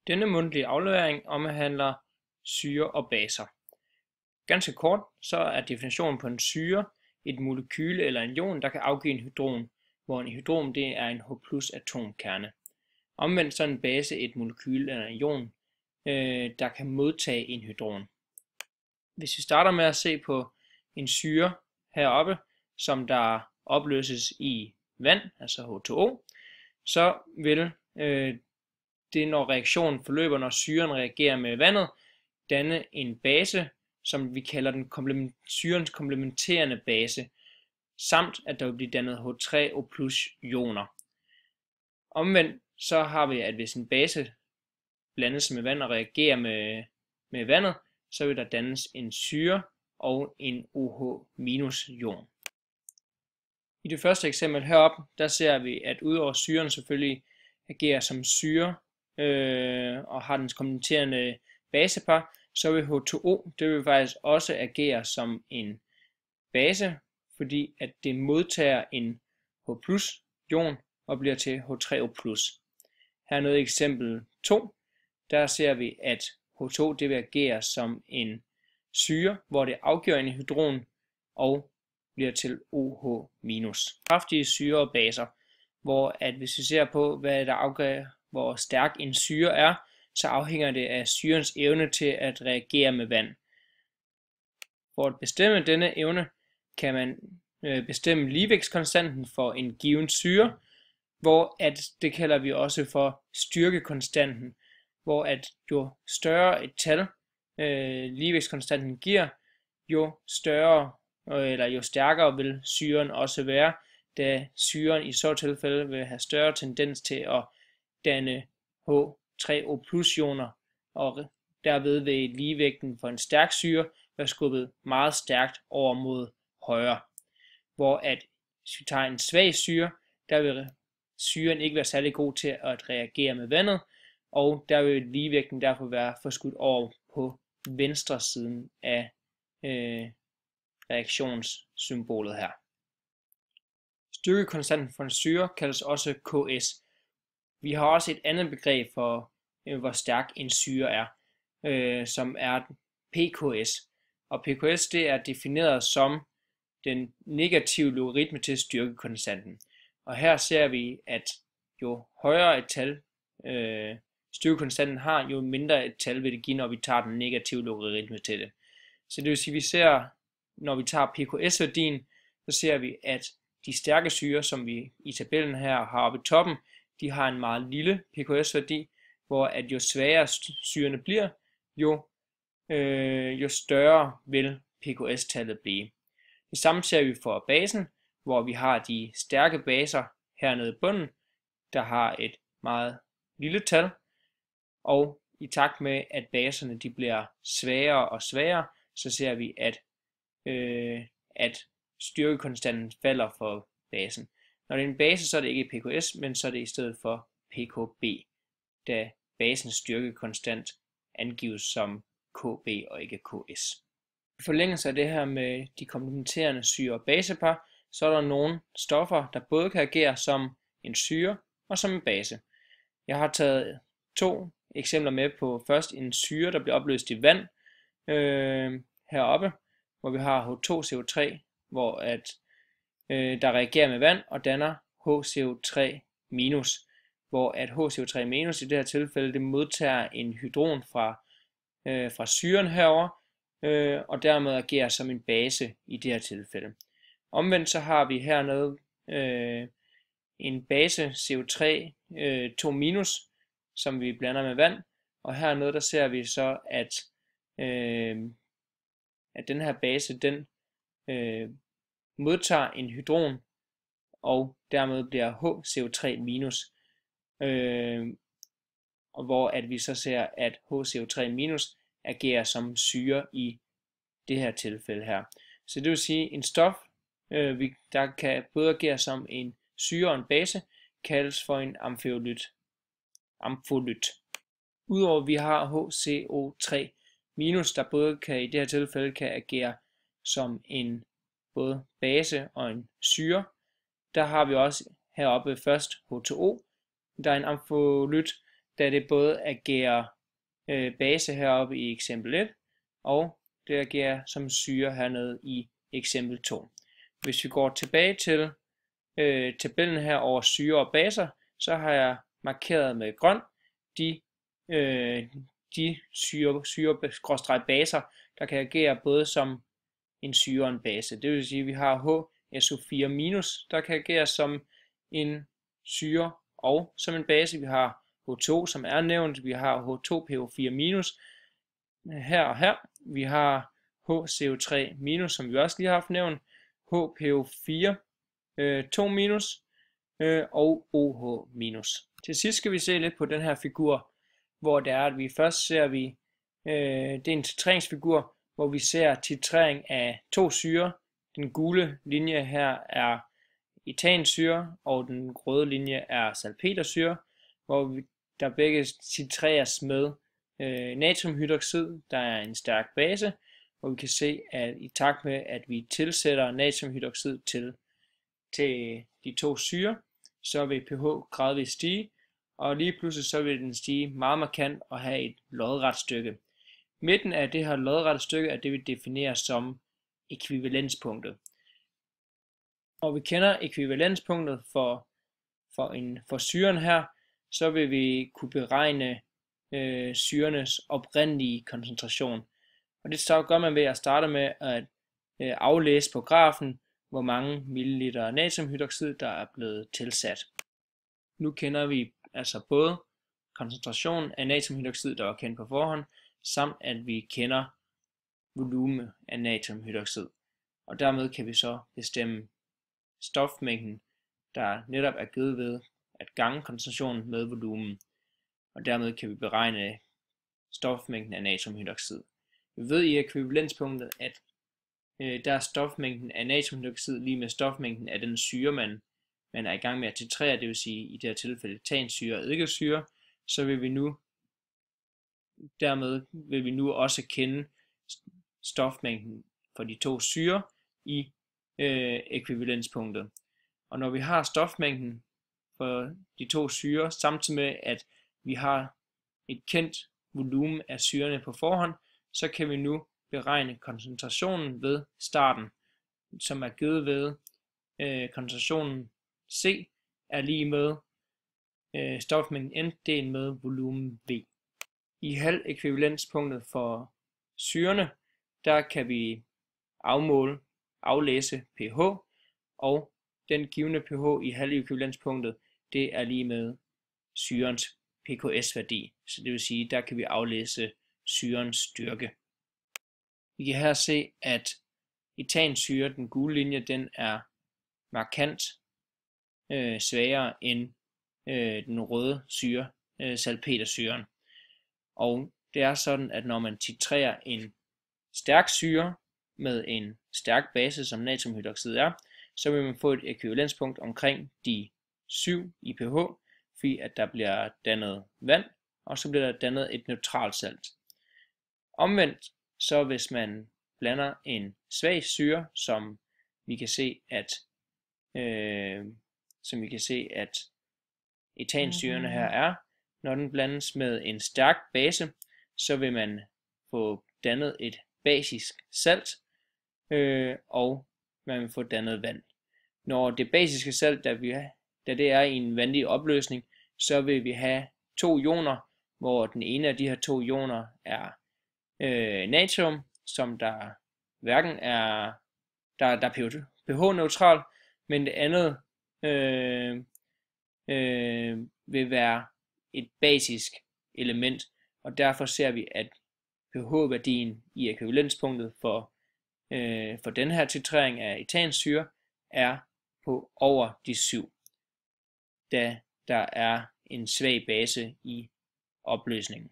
Denne mundtlige aflevering omhandler syrer og baser. Ganske kort, så er definitionen på en syre et molekyle eller en ion, der kan afgive en hydron, hvor en hydron det er en H+ atomkerne. Omvendt så er en base et molekyle eller en ion, der kan modtage en hydron. Hvis vi starter med at se på en syre heroppe, som der opløses i vand, altså H2O, så vil det, når reaktionen forløber, når syren reagerer med vandet, danne en base, som vi kalder den syrens komplementerende base, samt at der vil blive dannet H3O+ ioner. Omvendt så har vi, at hvis en base blandes med vand og reagerer med vandet, så vil der dannes en syre og en OH- ion. I det første eksempel heroppe, der ser vi, at udover syren selvfølgelig agerer som syre og har dens komplementerende basepar, så vil H2O det vil faktisk også agere som en base, fordi at det modtager en H+ ion og bliver til H3O+. Her er noget eksempel 2. Der ser vi, at H2 det vil agere som en syre, hvor det afgiver en hydron og bliver til OH-. Kraftige syrer og baser, hvor at hvis vi ser på, hvad der afgør, hvor stærk en syre er, så afhænger det af syrens evne til at reagere med vand. For at bestemme denne evne, kan man bestemme ligevægtskonstanten for en given syre, hvor at det kalder vi også for styrkekonstanten, hvor at jo større et tal ligevægtskonstanten giver, jo stærkere vil syren også være, da syren i så tilfælde vil have større tendens til at danne H3O+ ioner, og derved vil ligevægten for en stærk syre være skubbet meget stærkt over mod højre. Hvor at hvis vi tager en svag syre, der vil syren ikke være særlig god til at reagere med vandet, og der vil ligevægten derfor være forskudt over på venstre siden af reaktionssymbolet her. Styrkekonstanten for en syre kaldes også Ks. Vi har også et andet begreb for, hvor stærk en syre er, som er pKs. Og pKs det er defineret som den negative logaritme til styrkekonstanten. Og her ser vi, at jo højere et tal styrkekonstanten har, jo mindre et tal vil det give, når vi tager den negative logaritme til det. Så det vil sige, at vi ser, når vi tager pKs-værdien, så ser vi, at de stærke syrer, som vi i tabellen her har oppe i toppen, de har en meget lille pKs-værdi, hvor at jo svagere syrene bliver, jo større vil pKs-tallet blive. Det samme ser vi for basen, hvor vi har de stærke baser hernede i bunden, der har et meget lille tal, og i takt med at baserne de bliver svagere og svagere, så ser vi, at styrkekonstanten falder for basen. Når det er en base, så er det ikke pKs, men så er det i stedet for pKb, da basens styrkekonstant angives som Kb og ikke Ks. I forlængelse af det her med de komplementerende syre- og basepar, så er der nogle stoffer, der både kan agere som en syre og som en base. Jeg har taget 2 eksempler med på først en syre, der bliver opløst i vand heroppe, hvor vi har H2CO3, hvor at der reagerer med vand og danner HCO3-, hvor at HCO3- i det her tilfælde det modtager en hydron fra syren herover og dermed agerer som en base i det her tilfælde. Omvendt så har vi hernede en base CO3 2-, som vi blander med vand, og hernede der ser vi så, at den her base den modtager en hydron og dermed bliver HCO3-, og hvor at vi så ser, at HCO3- agerer som syre i det her tilfælde her. Så det vil sige, en stof, der kan både agere som en syre og en base, kaldes for en amfolyt. Udover at vi har HCO3-, der både kan i det her tilfælde kan agere som en både base og en syre, der har vi også heroppe først H2O, der er en amfolyt, da det både agerer base heroppe i eksempel 1, og det agerer som syre hernede i eksempel 2. Hvis vi går tilbage til tabellen her over syre og baser, så har jeg markeret med grøn de syre-baser, der kan agere både som en syre og en base. Det vil sige, at vi har HSO4-, der kan agere som en syre og som en base. Vi har H2, som er nævnt. Vi har H2PO4- her og her. Vi har HCO3-, som vi også lige har haft nævnt. HPO4, 2- og OH-. Til sidst skal vi se lidt på den her figur, hvor det er, at vi først ser vi, det er en titreringsfigur, hvor vi ser titrering af 2 syrer. Den gule linje her er etansyre, og den røde linje er salpetersyre, hvor der begge titreres med natriumhydroxid, der er en stærk base, hvor vi kan se, at i takt med, at vi tilsætter natriumhydroxid til de 2 syrer, så vil pH gradvist stige, og lige pludselig så vil den stige meget markant og have et lodret stykke. Midten af det her lodrette stykke er det, vi definerer som ekvivalenspunktet. Når vi kender ekvivalenspunktet for syren her, så vil vi kunne beregne syrenes oprindelige koncentration. Og det gør man ved at starte med at aflæse på grafen, hvor mange milliliter natriumhydroxid, der er blevet tilsat. Nu kender vi altså både koncentrationen af natriumhydroxid, der var kendt på forhånd, samt at vi kender volumen af natriumhydroxid. Og dermed kan vi så bestemme stofmængden, der netop er givet ved at gange koncentrationen med volumen. Og dermed kan vi beregne stofmængden af natriumhydroxid. Vi ved i ekvivalenspunktet, at der er stofmængden af natriumhydroxid lige med stofmængden af den syre, man er i gang med at titrere, det vil sige i det her tilfælde etansyre og eddikesyre, så vil vi nu også kende stofmængden for de 2 syrer i ekvivalenspunktet. Og når vi har stofmængden for de 2 syrer, samtidig med at vi har et kendt volumen af syrerne på forhånd, så kan vi nu beregne koncentrationen ved starten, som er givet ved koncentrationen C er lige med stofmængden N delt med volumen V. I halvekvivalenspunktet for syrerne, der kan vi aflæse pH, og den givne pH i halvekvivalenspunktet, det er lige med syrens pKs-værdi. Så det vil sige, der kan vi aflæse syrens styrke. Vi kan her se, at etansyre, den gule linje, den er markant svagere end den røde syre, salpetersyren. Og det er sådan, at når man titrerer en stærk syre med en stærk base, som natriumhydroxid er, så vil man få et ekvivalenspunkt omkring de 7 i pH, fordi at der bliver dannet vand, og så bliver der dannet et neutralsalt. Omvendt, så hvis man blander en svag syre, som vi kan se, at etansyrene her er, når den blandes med en stærk base, så vil man få dannet et basisk salt, og man vil få dannet vand. Når det basiske salt, da det er i en vandig opløsning, så vil vi have 2 ioner, hvor den ene af de her 2 ioner er natrium, som der hverken er pH-neutral, men det andet vil være et basisk element, og derfor ser vi, at pH-værdien i ekvivalenspunktet for den her titrering af etansyre er på over de 7, da der er en svag base i opløsningen.